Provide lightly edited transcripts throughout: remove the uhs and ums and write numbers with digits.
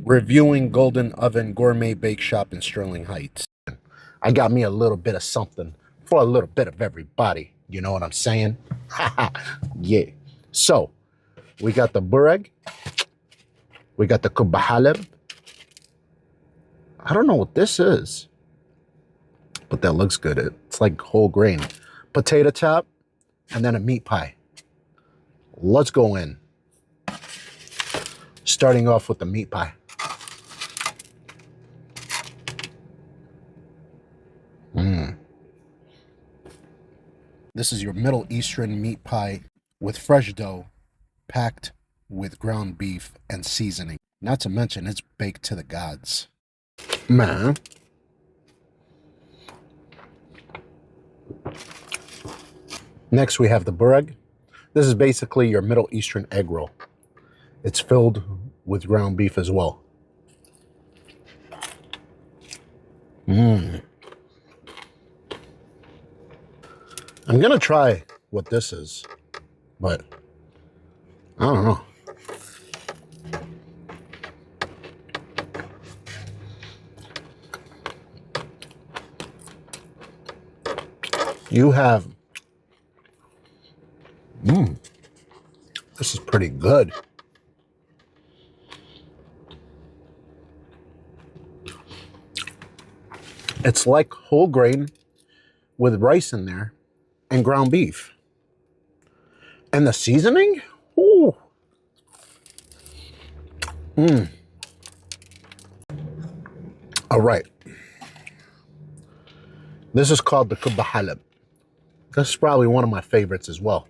reviewing Golden Oven Gourmet Bake Shop in Sterling Heights. I got me a little bit of something for a little bit of everybody. You know what I'm saying? Yeah. So, we got the bureg. We got the kubahalib. I don't know what this is, but that looks good. It's like whole grain. Potato chop, and then a meat pie. Let's go in. Starting off with the meat pie. This is your Middle Eastern meat pie with fresh dough, packed with ground beef and seasoning. Not to mention, it's baked to the gods. Man. Next, we have the bureg. This is basically your Middle Eastern egg roll. It's filled with ground beef as well. I'm gonna try what this is, but I don't know. You have, this is pretty good. It's like whole grain with rice in there and ground beef. And the seasoning? Ooh. All right. This is called the kubahalib. This is probably one of my favorites as well.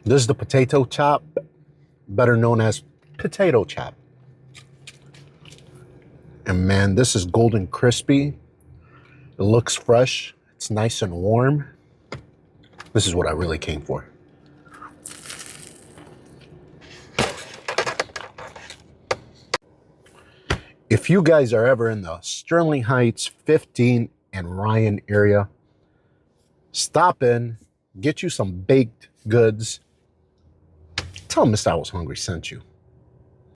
This is the potato chop, better known as potato chop. And man, this is golden crispy. It looks fresh. It's nice and warm. This is what I really came for. If you guys are ever in the Sterling Heights, 15 and Ryan area, stop in, get you some baked goods. Tell them Mr. I Was Hungry sent you.